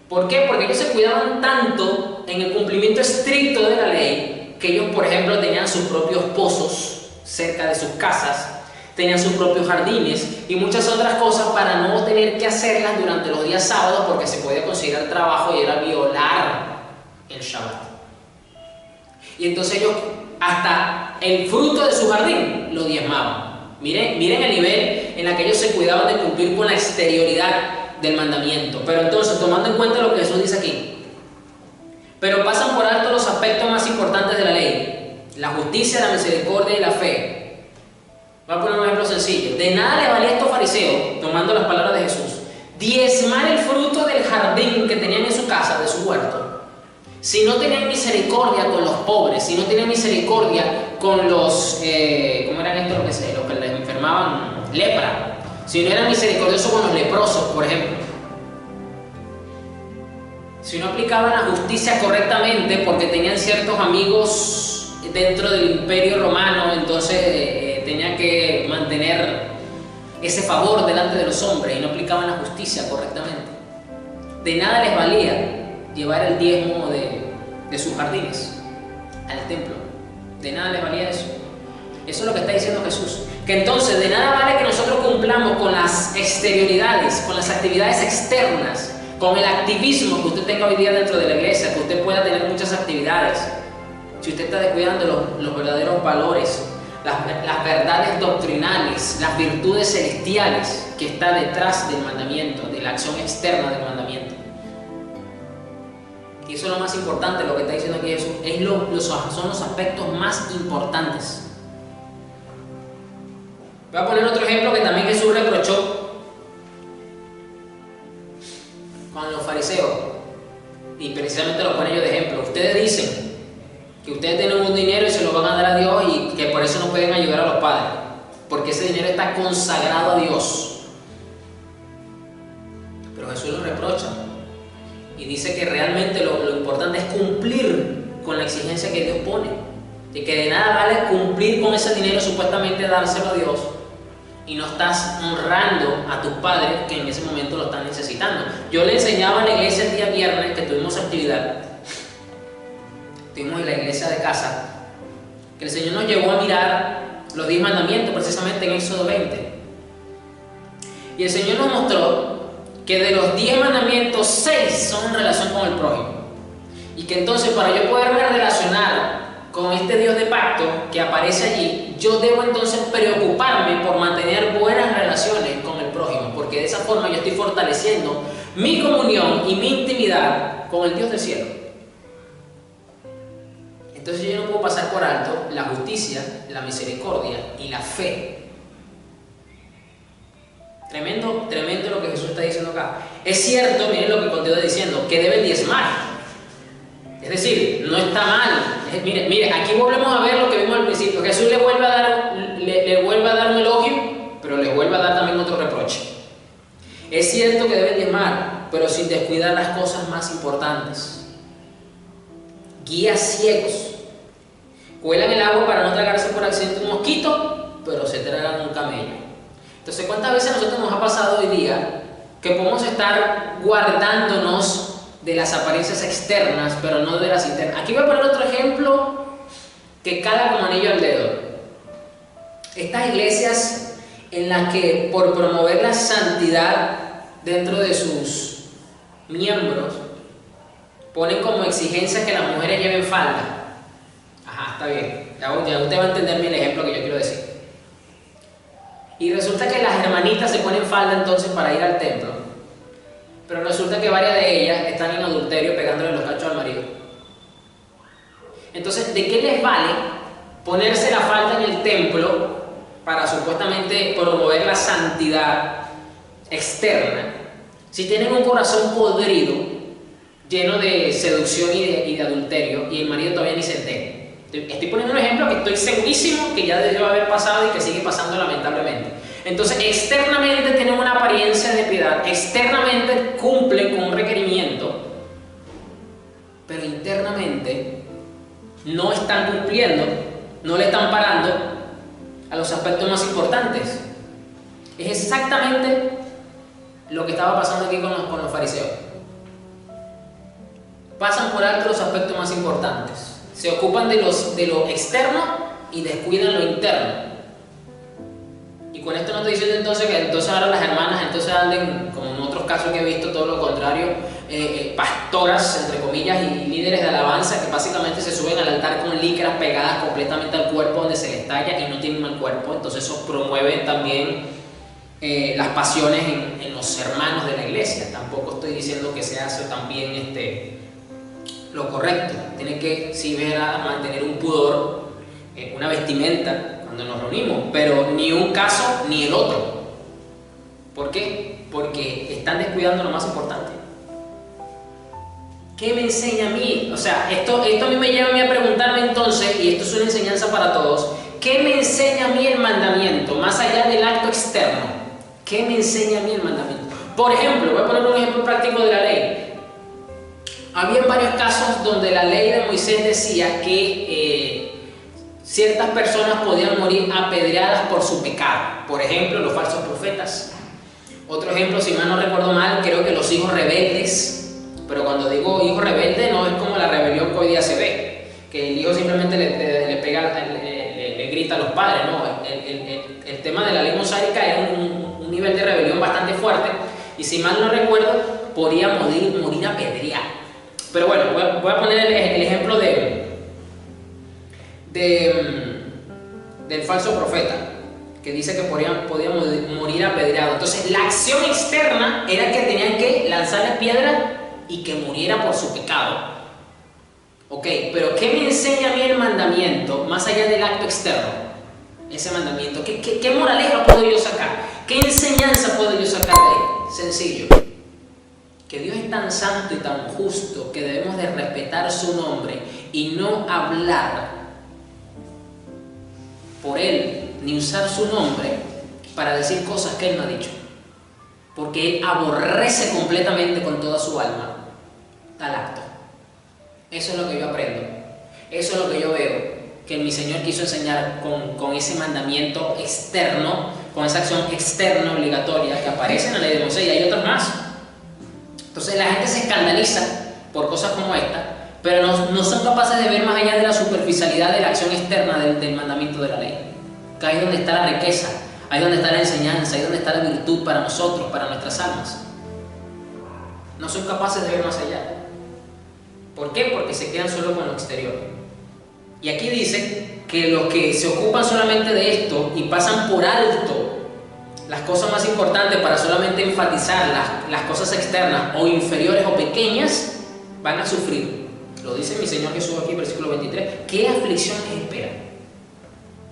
¿Por qué? Porque ellos se cuidaban tanto en el cumplimiento estricto de la ley, que ellos, por ejemplo, tenían sus propios pozos cerca de sus casas, tenían sus propios jardines y muchas otras cosas para no tener que hacerlas durante los días sábados, porque se podía considerar trabajo y era violar el Shabbat. Y entonces ellos hasta el fruto de su jardín lo diezmaban. Miren el nivel en el que ellos se cuidaban de cumplir con la exterioridad del mandamiento. Pero entonces, tomando en cuenta lo que Jesús dice aquí, pero pasan por alto los aspectos más importantes de la ley: la justicia, la misericordia y la fe. Voy a poner un ejemplo sencillo. De nada le valía a estos fariseos, tomando las palabras de Jesús, diezmar el fruto del jardín que tenían en su casa, de su huerto, si no tenían misericordia con los pobres, si no tenían misericordia con los, ¿cómo eran estos los que les enfermaban? Lepra. Si no eran misericordiosos con los leprosos, por ejemplo. Si no aplicaban la justicia correctamente porque tenían ciertos amigos dentro del imperio romano, entonces tenían que mantener ese favor delante de los hombres y no aplicaban la justicia correctamente. De nada les valía llevar el diezmo de sus jardines al templo. De nada les valía eso. Eso es lo que está diciendo Jesús. Que entonces de nada vale que nosotros cumplamos con las exterioridades, con las actividades externas, con el activismo que usted tenga hoy día dentro de la iglesia, que usted pueda tener muchas actividades. Si usted está descuidando los verdaderos valores, las verdades doctrinales, las virtudes celestiales que está detrás del mandamiento, de la acción externa del mandamiento. Y eso es lo más importante, lo que está diciendo aquí Jesús, son los aspectos más importantes. Voy a poner otro ejemplo que también Jesús reprochó precisamente lo ponen ellos de ejemplo. Ustedes dicen que ustedes tienen un dinero y se lo van a dar a Dios y que por eso no pueden ayudar a los padres, porque ese dinero está consagrado a Dios. Pero Jesús los reprocha y dice que realmente lo importante es cumplir con la exigencia que Dios pone, de que de nada vale cumplir con ese dinero, supuestamente dárselo a Dios, y no estás honrando a tus padres que en ese momento lo están necesitando. Yo le enseñaba en la iglesia el día viernes que tuvimos actividad, estuvimos en la iglesia de casa, que el Señor nos llevó a mirar los 10 mandamientos precisamente en Éxodo 20. Y el Señor nos mostró que de los 10 mandamientos, 6 son en relación con el prójimo. Y que entonces para yo poderme relacionar con este Dios de pacto que aparece allí, yo debo entonces preocuparme por mantener buenas relaciones con el prójimo, porque de esa forma yo estoy fortaleciendo mi comunión y mi intimidad con el Dios del cielo. Entonces yo no puedo pasar por alto la justicia, la misericordia y la fe. Tremendo, tremendo lo que Jesús está diciendo acá. Es cierto, miren lo que continúa diciendo, que deben diezmar. Es decir, no está mal. Mire, aquí volvemos a ver lo que vimos al principio. Jesús le vuelve a dar un elogio, pero le vuelve a dar también otro reproche. Es cierto que deben diezmar, pero sin descuidar las cosas más importantes. Guías ciegos. Cuelan el agua para no tragarse por accidente un mosquito, pero se tragan un camello. Entonces, ¿cuántas veces a nosotros nos ha pasado hoy día que podemos estar guardándonos de las apariencias externas, pero no de las internas? Aquí voy a poner otro ejemplo que cala como anillo al dedo. Estas iglesias en las que por promover la santidad dentro de sus miembros ponen como exigencia que las mujeres lleven falda. Ajá, está bien, ya usted va a entender bien el ejemplo que yo quiero decir. Y resulta que las hermanitas se ponen falda entonces para ir al templo, pero resulta que varias de ellas están en adulterio pegándole los cachos al marido. Entonces, ¿de qué les vale ponerse la falda en el templo para supuestamente promover la santidad externa si tienen un corazón podrido, lleno de seducción y de adulterio, y el marido todavía ni se entera? Estoy poniendo un ejemplo que estoy segurísimo que ya debió haber pasado y que sigue pasando lamentablemente. Entonces, externamente tienen una apariencia de piedad, externamente cumplen con un requerimiento, pero internamente no están cumpliendo, no le están parando a los aspectos más importantes. Es exactamente lo que estaba pasando aquí con los fariseos. Pasan por alto los aspectos más importantes. Se ocupan de lo externo y descuidan lo interno. Y con esto no estoy diciendo entonces que entonces ahora las hermanas entonces anden, como en otros casos que he visto, todo lo contrario, pastoras, entre comillas, y líderes de alabanza que básicamente se suben al altar con licras pegadas completamente al cuerpo donde se les talla y no tienen mal cuerpo. Entonces eso promueve también las pasiones en los hermanos de la iglesia. Tampoco estoy diciendo que se hace también lo correcto. Tiene que sí ver a mantener un pudor, una vestimenta cuando nos reunimos, pero ni un caso ni el otro. ¿Por qué? Porque están descuidando lo más importante. ¿Qué me enseña a mí? O sea, esto a mí me lleva a mí a preguntarme entonces, y esto es una enseñanza para todos, ¿qué me enseña a mí el mandamiento? Más allá del acto externo, ¿qué me enseña a mí el mandamiento? Por ejemplo, voy a poner un ejemplo práctico de la ley. Había varios casos donde la ley de Moisés decía que ciertas personas podían morir apedreadas por su pecado. Por ejemplo, los falsos profetas. Otro ejemplo, si mal no recuerdo mal, creo que los hijos rebeldes. Pero cuando digo hijo rebelde, no es como la rebelión que hoy día se ve, que el hijo simplemente le pega, le grita a los padres. No, el tema de la ley mosaica era un nivel de rebelión bastante fuerte. Y si mal no recuerdo, podía morir apedreado. Pero bueno, voy a poner el ejemplo del falso profeta, que dice que podía morir apedreado. Entonces, la acción externa era que tenían que lanzarle piedra y que muriera por su pecado. Ok, pero ¿qué me enseña a mí el mandamiento más allá del acto externo? Ese mandamiento, ¿qué moraleja puedo yo sacar? ¿Qué enseñanza puedo yo sacar de ahí? Sencillo. que Dios es tan santo y tan justo que debemos de respetar su nombre y no hablar por Él, ni usar su nombre para decir cosas que Él no ha dicho. Porque Él aborrece completamente con toda su alma tal acto. Eso es lo que yo aprendo. Eso es lo que yo veo que mi Señor quiso enseñar con ese mandamiento externo, con esa acción externa obligatoria que aparece en la ley de Moisés, y hay otros más. Entonces la gente se escandaliza por cosas como esta, pero no son capaces de ver más allá de la superficialidad de la acción externa del mandamiento de la ley. Que ahí es donde está la riqueza, ahí es donde está la enseñanza, ahí es donde está la virtud para nosotros, para nuestras almas. No son capaces de ver más allá. ¿Por qué? Porque se quedan solo con lo exterior. Y aquí dice que los que se ocupan solamente de esto y pasan por alto las cosas más importantes para solamente enfatizar las cosas externas o inferiores o pequeñas, van a sufrir. Lo dice mi Señor Jesús aquí, versículo 23. ¿Qué aflicción les espera?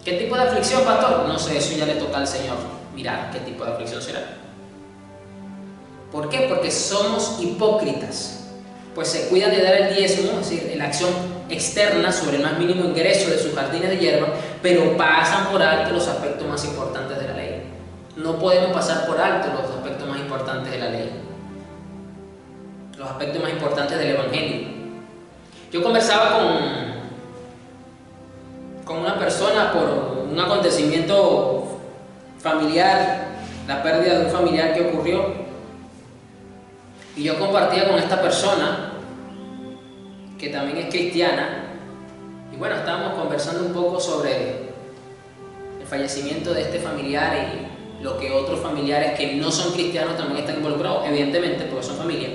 ¿Qué tipo de aflicción, pastor? No sé, eso ya le toca al Señor mirar qué tipo de aflicción será. ¿Por qué? Porque somos hipócritas. Pues se cuidan de dar el diezmo, es decir, la acción externa sobre el más mínimo ingreso de sus jardines de hierba, pero pasan por alto los aspectos más importantes de la ley. No podemos pasar por alto los aspectos más importantes de la ley, los aspectos más importantes del Evangelio. Yo conversaba con una persona por un acontecimiento familiar, la pérdida de un familiar que ocurrió, y yo compartía con esta persona, que también es cristiana, y bueno, estábamos conversando un poco sobre el fallecimiento de este familiar y lo que otros familiares que no son cristianos también están involucrados, evidentemente, porque son familia.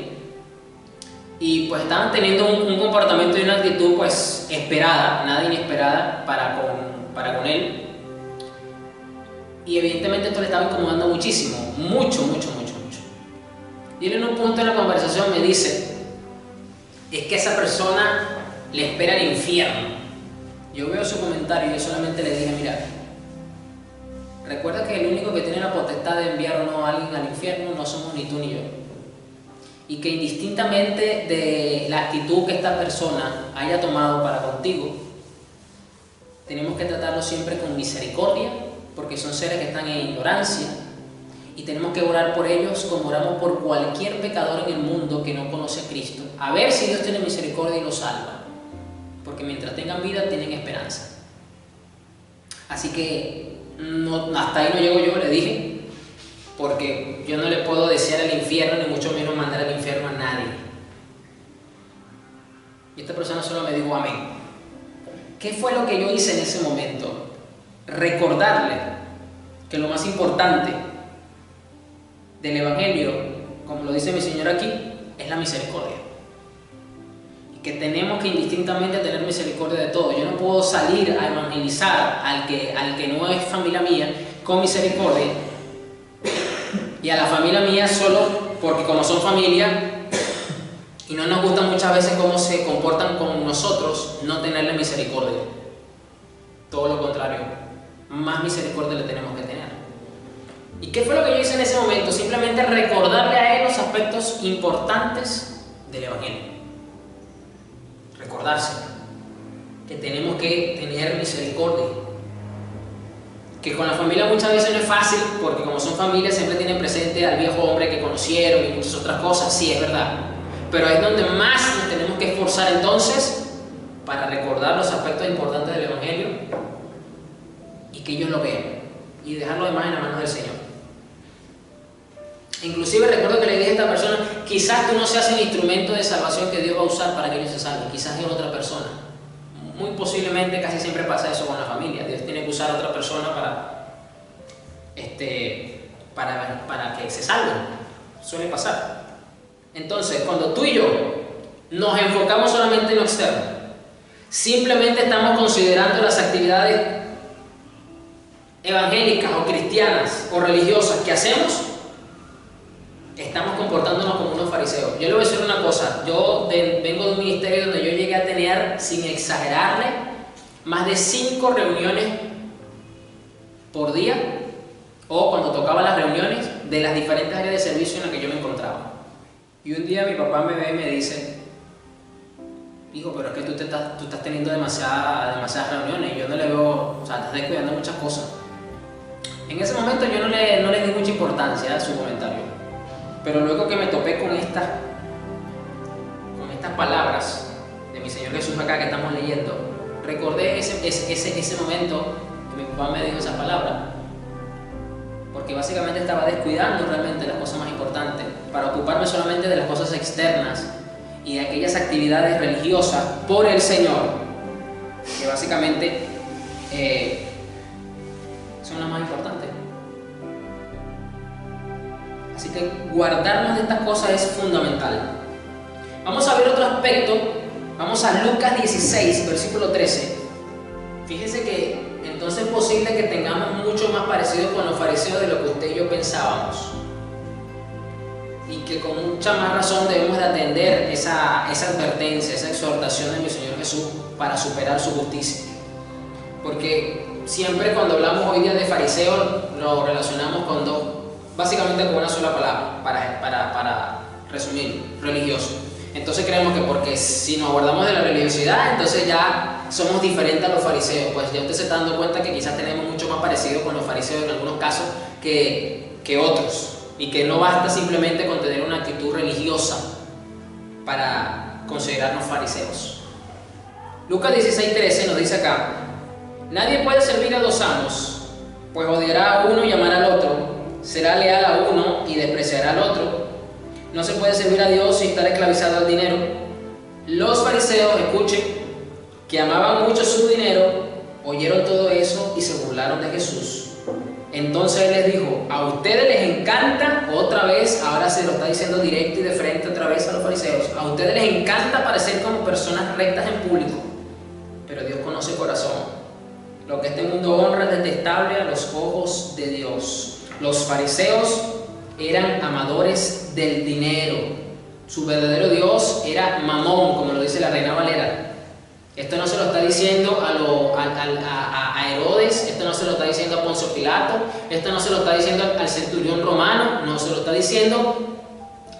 Y pues estaban teniendo un comportamiento y una actitud pues esperada, nada inesperada para con él. Y evidentemente esto le estaba incomodando muchísimo, mucho. Y él en un punto de la conversación me dice, es que a esa persona le espera el infierno. Yo veo su comentario y yo solamente le dije, mira, recuerda que el único que tiene la potestad de enviar o no a alguien al infierno no somos ni tú ni yo. Y que indistintamente de la actitud que esta persona haya tomado para contigo, tenemos que tratarlo siempre con misericordia, porque son seres que están en ignorancia, y tenemos que orar por ellos como oramos por cualquier pecador en el mundo que no conoce a Cristo, a ver si Dios tiene misericordia y los salva, porque mientras tengan vida tienen esperanza. Así que hasta ahí no llego yo, le dije, porque yo no le puedo desear el infierno, ni mucho menos mandar al infierno a nadie. Y esta persona solo me dijo amén. ¿Qué fue lo que yo hice en ese momento? Recordarle que lo más importante del Evangelio, como lo dice mi Señor aquí, es la misericordia. Y que tenemos que indistintamente tener misericordia de todo. Yo no puedo salir a evangelizar al que no es familia mía con misericordia, y a la familia mía solo porque como son familia y no nos gusta muchas veces cómo se comportan con nosotros, no tenerle misericordia. Todo lo contrario, más misericordia le tenemos que tener. ¿Y qué fue lo que yo hice en ese momento? Simplemente recordarle a él los aspectos importantes del Evangelio. Recordarse que tenemos que tener misericordia. Que con la familia muchas veces no es fácil, porque como son familias siempre tienen presente al viejo hombre que conocieron y muchas otras cosas, sí, es verdad. Pero es donde más nos tenemos que esforzar entonces para recordar los aspectos importantes del Evangelio y que ellos lo vean y dejar lo demás en la mano del Señor. Inclusive recuerdo que le dije a esta persona, quizás tú no seas el instrumento de salvación que Dios va a usar para que ellos se salven, quizás es otra persona. Muy posiblemente, casi siempre pasa eso con la familia. Dios tiene que usar a otra persona para que se salven. Suele pasar. Entonces, cuando tú y yo nos enfocamos solamente en lo externo, simplemente estamos considerando las actividades evangélicas o cristianas o religiosas que hacemos, estamos comportándonos como unos fariseos. Yo le voy a decir una cosa, yo vengo de un ministerio donde yo llegué a tener, sin exagerarle, más de 5 reuniones por día, o cuando tocaba las reuniones de las diferentes áreas de servicio en las que yo me encontraba. Y un día mi papá me ve y me dice: hijo, pero es que tú estás teniendo demasiadas reuniones y yo no le veo, o sea, estás descuidando muchas cosas. En ese momento yo no le di mucha importancia a su comentario, pero luego que me topé con estas palabras de mi Señor Jesús acá que estamos leyendo, recordé ese momento que mi papá me dijo esa palabra, porque básicamente estaba descuidando realmente las cosas más importantes para ocuparme solamente de las cosas externas y de aquellas actividades religiosas por el Señor, que básicamente son las más importantes. Así que guardarnos de estas cosas es fundamental. Vamos a ver otro aspecto. Vamos a Lucas 16, versículo 13. Fíjense que entonces es posible que tengamos mucho más parecido con los fariseos de lo que usted y yo pensábamos. Y que con mucha más razón debemos de atender esa advertencia, esa exhortación de mi Señor Jesús para superar su justicia. Porque siempre cuando hablamos hoy día de fariseo lo relacionamos con dos, básicamente con una sola palabra, para resumir, religioso. Entonces creemos que porque si nos guardamos de la religiosidad, entonces ya somos diferentes a los fariseos. Pues ya usted se está dando cuenta que quizás tenemos mucho más parecido con los fariseos en algunos casos que otros. Y que no basta simplemente con tener una actitud religiosa para considerarnos fariseos. Lucas 16:13 nos dice acá: nadie puede servir a dos amos, pues odiará a uno y amará al otro, será leal a uno y despreciará al otro. No se puede servir a Dios y estar esclavizado al dinero. Los fariseos, escuchen, que amaban mucho su dinero, oyeron todo eso y se burlaron de Jesús. Entonces él les dijo: a ustedes les encanta, otra vez, ahora se lo está diciendo directo y de frente otra vez a los fariseos, a ustedes les encanta parecer como personas rectas en público, pero Dios conoce el corazón. Lo que este mundo honra es detestable a los ojos de Dios. Los fariseos eran amadores del dinero. Su verdadero Dios era Mamón, como lo dice la Reina Valera. Esto no se lo está diciendo a Herodes, esto no se lo está diciendo a Poncio Pilato, esto no se lo está diciendo al centurión romano, no, se lo está diciendo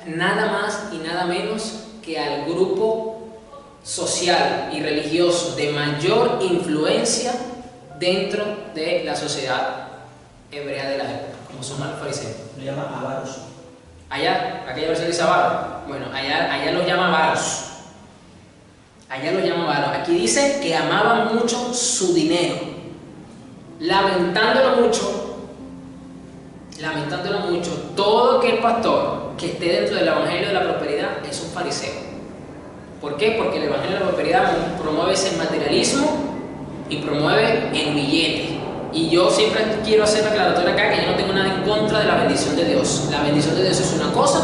nada más y nada menos que al grupo social y religioso de mayor influencia dentro de la sociedad hebrea de la época, como son los fariseos. Lo llama avaros. Allá, aquella versión dice avaro. Bueno, allá lo llama avaros. Allá lo llama avaro. Aquí dice que amaban mucho su dinero, lamentándolo mucho. Todo aquel pastor que esté dentro del Evangelio de la Prosperidad es un fariseo. ¿Por qué? Porque el Evangelio de la Prosperidad promueve ese materialismo y promueve el billete. Y yo siempre quiero hacer la aclaratoria acá que yo no tengo nada en contra de la bendición de Dios. La bendición de Dios es una cosa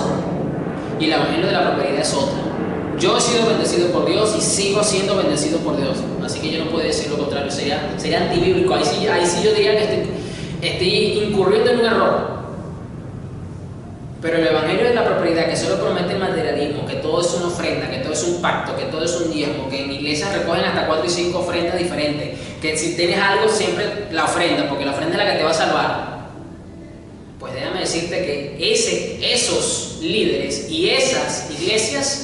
y el Evangelio de la Prosperidad es otra. Yo he sido bendecido por Dios y sigo siendo bendecido por Dios. Así que yo no puedo decir lo contrario, sería antibíblico. Ahí sí yo diría que estoy incurriendo en un error. Pero el Evangelio de la Prosperidad, que solo promete el materialismo, que todo es una ofrenda, que todo es un pacto, que todo es un diezmo, que en iglesias recogen hasta 4 y 5 ofrendas diferentes, que si tienes algo siempre la ofrenda, porque la ofrenda es la que te va a salvar. Pues déjame decirte que esos líderes y esas iglesias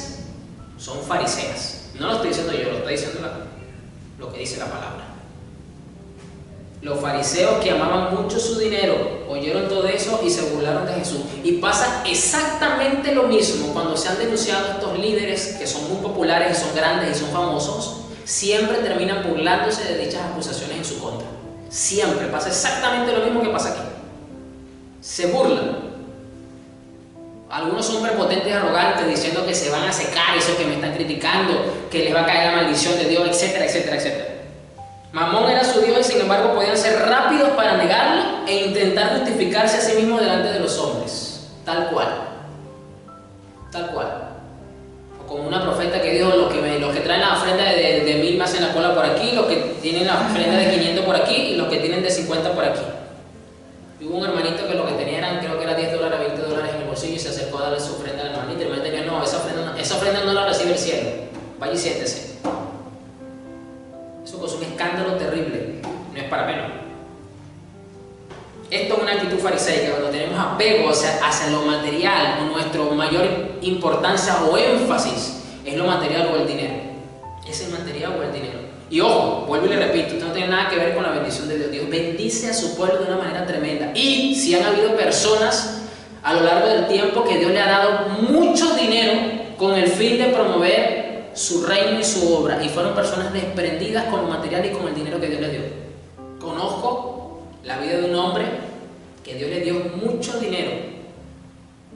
son fariseas. No lo estoy diciendo yo, lo está diciendo lo que dice la palabra. Los fariseos que amaban mucho su dinero oyeron todo eso y se burlaron de Jesús. Y pasa exactamente lo mismo cuando se han denunciado estos líderes que son muy populares y son grandes y son famosos. Siempre terminan burlándose de dichas acusaciones en su contra. Siempre pasa exactamente lo mismo que pasa aquí. Se burlan. Algunos son prepotentes y arrogantes diciendo que se van a secar, eso que me están criticando, que les va a caer la maldición de Dios, etcétera, etcétera, etcétera. Mamón era su Dios y sin embargo podían ser rápidos para negarlo e intentar justificarse a sí mismos delante de los hombres. Tal cual. Tal cual. O como una profeta que dijo: los que traen la ofrenda de 1000 me hacen la cola por aquí, los que tienen la ofrenda de 500 por aquí y los que tienen de 50 por aquí. Y hubo un hermanito que lo que tenía eran, creo que era $10, $20 en el bolsillo y se acercó a darle su ofrenda al hermanito. Y el hermanito tenía: no, esa ofrenda no la recibe el cielo. Vaya y siéntese. Eso causó un escándalo terrible, no es para menos. Esto es una actitud fariseica, cuando tenemos apego hacia lo material, o nuestra mayor importancia o énfasis es lo material o el dinero. Es el material o el dinero. Y ojo, vuelvo y le repito, esto no tiene nada que ver con la bendición de Dios. Dios bendice a su pueblo de una manera tremenda. Y si han habido personas a lo largo del tiempo que Dios le ha dado mucho dinero con el fin de promover su reino y su obra, y fueron personas desprendidas con lo material y con el dinero que Dios les dio. Conozco la vida de un hombre que Dios le dio mucho dinero.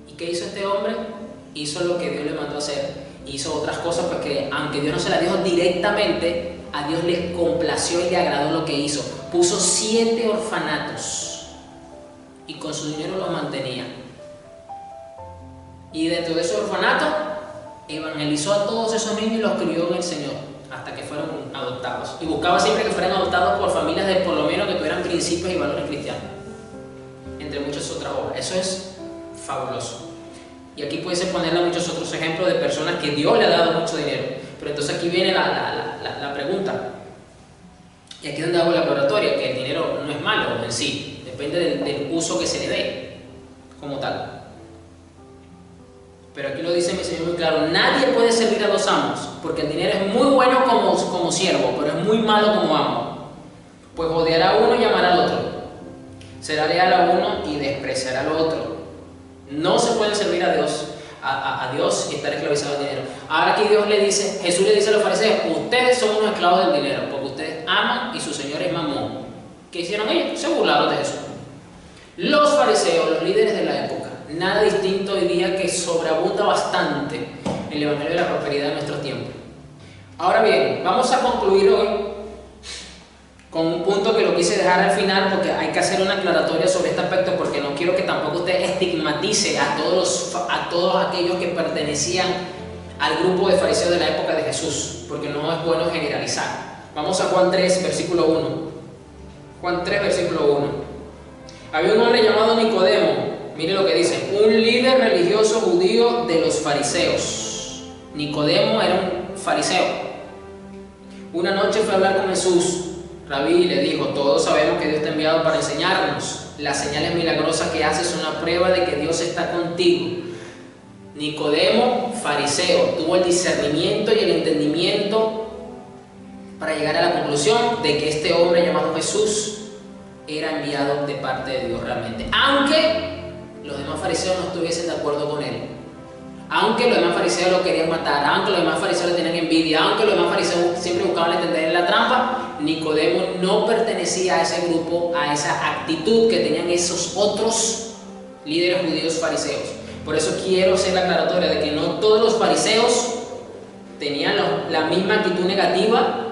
¿Y qué hizo este hombre? Hizo lo que Dios le mandó a hacer. Hizo otras cosas porque aunque Dios no se la dijo directamente, a Dios le complació y le agradó lo que hizo. Puso 7 orfanatos y con su dinero los mantenía. Y dentro de esos orfanatos evangelizó a todos esos niños y los crió en el Señor hasta que fueron adoptados. Y buscaba siempre que fueran adoptados por familias de por lo menos que tuvieran principios y valores cristianos, entre muchas otras obras. Eso es fabuloso. Y aquí puedes ponerle muchos otros ejemplos de personas que Dios le ha dado mucho dinero. Pero entonces aquí viene la pregunta. Y aquí es donde hago la aclaratoria, que el dinero no es malo en sí. Depende del uso que se le dé como tal. Pero aquí lo dice mi Señor muy claro: nadie puede servir a 2 amos, porque el dinero es muy bueno como siervo, pero es muy malo como amo. Pues odiará a uno y amará al otro. Será leal a uno y despreciará al otro. No se puede servir a Dios y estar esclavizado al dinero. Ahora aquí Jesús le dice a los fariseos: ustedes son unos esclavos del dinero, porque ustedes aman y su señor es Mamón. ¿Qué hicieron ellos? Se burlaron de Jesús. Los fariseos, los líderes de la época, nada distinto hoy día, que sobreabunda bastante el evangelio de la prosperidad de nuestros tiempos. Ahora bien, vamos a concluir hoy con un punto que lo quise dejar al final, porque hay que hacer una aclaratoria sobre este aspecto, porque no quiero que tampoco usted estigmatice a todos aquellos que pertenecían al grupo de fariseos de la época de Jesús, porque no es bueno generalizar. Vamos a Juan 3, versículo 1. Juan 3, versículo 1. Había un hombre llamado Nicodemo. Mire lo que dice: un líder religioso judío de los fariseos. Nicodemo era un fariseo. Una noche fue a hablar con Jesús. Rabí le dijo: todos sabemos que Dios te ha enviado para enseñarnos. Las señales milagrosas que haces son una prueba de que Dios está contigo. Nicodemo, fariseo, tuvo el discernimiento y el entendimiento para llegar a la conclusión de que este hombre llamado Jesús era enviado de parte de Dios realmente, aunque los demás fariseos no estuviesen de acuerdo con él, aunque los demás fariseos lo querían matar, aunque los demás fariseos le tenían envidia, aunque los demás fariseos siempre buscaban entender la trampa. Nicodemo no pertenecía a ese grupo, a esa actitud que tenían esos otros líderes judíos fariseos. Por eso quiero hacer la aclaratoria de que no todos los fariseos tenían la misma actitud negativa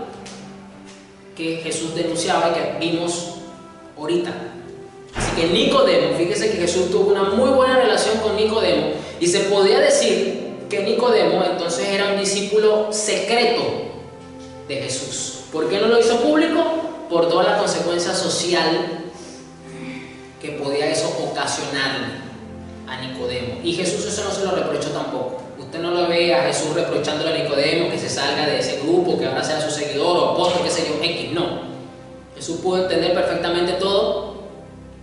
que Jesús denunciaba y que vimos ahorita. Así que Nicodemo, fíjese que Jesús tuvo una muy buena relación con Nicodemo, y se podía decir que Nicodemo entonces era un discípulo secreto de Jesús. ¿Por qué no lo hizo público? Por toda la consecuencia social que podía eso ocasionarle a Nicodemo. Y Jesús eso no se lo reprochó tampoco. Usted no lo ve a Jesús reprochándole a Nicodemo que se salga de ese grupo, que ahora sea su seguidor o apóstol, qué sé yo, X. No. Jesús pudo entender perfectamente todo,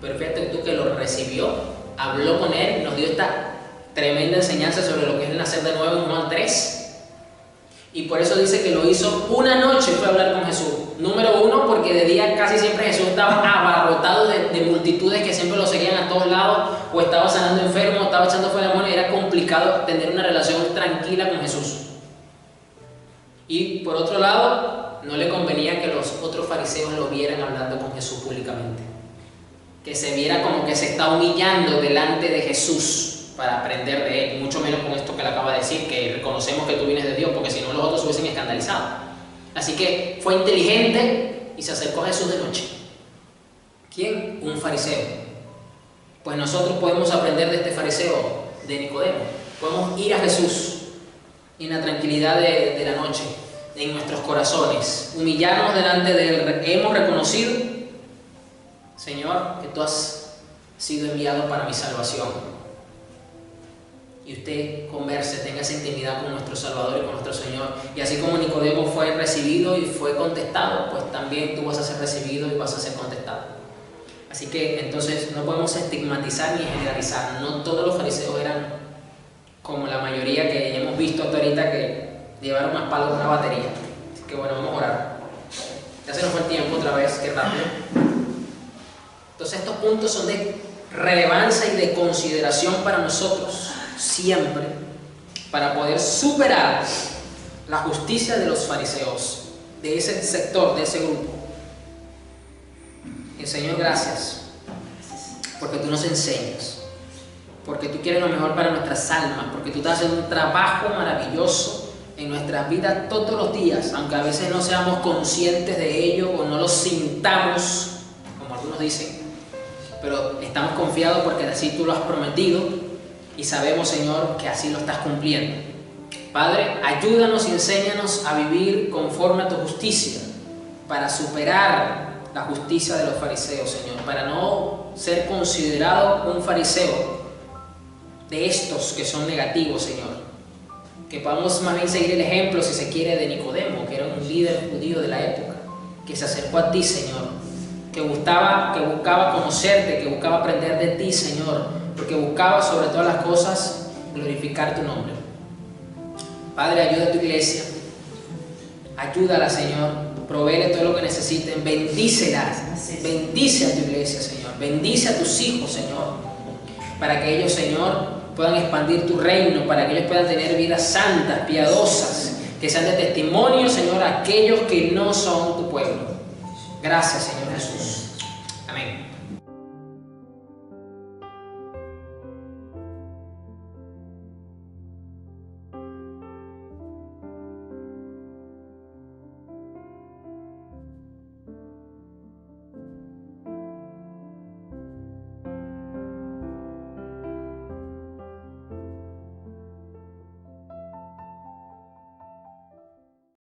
pero fíjate tú que lo recibió, habló con él, nos dio esta tremenda enseñanza sobre lo que es el nacer de nuevo en Juan 3. Y por eso dice que lo hizo una noche, fue a hablar con Jesús. Número 1, porque de día casi siempre Jesús estaba abarrotado de multitudes que siempre lo seguían a todos lados, o estaba sanando enfermos, estaba echando fuera demonios, y era complicado tener una relación tranquila con Jesús. Y por otro lado, no le convenía que los otros fariseos lo vieran hablando con Jesús públicamente, que se viera como que se está humillando delante de Jesús para aprender de él, mucho menos con esto que le acaba de decir, que reconocemos que tú vienes de Dios, porque si no los otros se hubiesen escandalizado. Así que fue inteligente y se acercó a Jesús de noche. ¿Quién? Un fariseo. Pues nosotros podemos aprender de este fariseo, de Nicodemo. Podemos ir a Jesús en la tranquilidad de la noche, en nuestros corazones, humillarnos delante de él. Hemos reconocido: Señor, que tú has sido enviado para mi salvación. Y usted converse, tenga esa intimidad con nuestro Salvador y con nuestro Señor. Y así como Nicodemo fue recibido y fue contestado, pues también tú vas a ser recibido y vas a ser contestado. Así que entonces no podemos estigmatizar ni generalizar. No todos los fariseos eran como la mayoría que hemos visto hasta ahorita, que llevaron más palos que una batería. Así que bueno, vamos a orar. Ya se nos fue el tiempo otra vez, qué rápido. Entonces estos puntos son de relevancia y de consideración para nosotros, siempre, para poder superar la justicia de los fariseos, de ese sector, de ese grupo. Y Señor, gracias, porque tú nos enseñas, porque tú quieres lo mejor para nuestras almas, porque tú estás haciendo un trabajo maravilloso en nuestras vidas todos los días, aunque a veces no seamos conscientes de ello o no lo sintamos, como algunos dicen, pero estamos confiados porque así tú lo has prometido y sabemos, Señor, que así lo estás cumpliendo. Padre, ayúdanos y enséñanos a vivir conforme a tu justicia, para superar la justicia de los fariseos, Señor, para no ser considerado un fariseo de estos que son negativos, Señor. Que podamos más bien seguir el ejemplo, si se quiere, de Nicodemo, que era un líder judío de la época, que se acercó a ti, Señor, que buscaba conocerte, que buscaba aprender de ti, Señor, porque buscaba sobre todas las cosas glorificar tu nombre. Padre, ayuda a tu iglesia, ayúdala, Señor, provéele todo lo que necesiten, bendícela, bendice a tu iglesia, Señor, bendice a tus hijos, Señor, para que ellos, Señor, puedan expandir tu reino, para que ellos puedan tener vidas santas, piadosas, que sean de testimonio, Señor, a aquellos que no son tu pueblo. Gracias, Señor Jesús. Amén.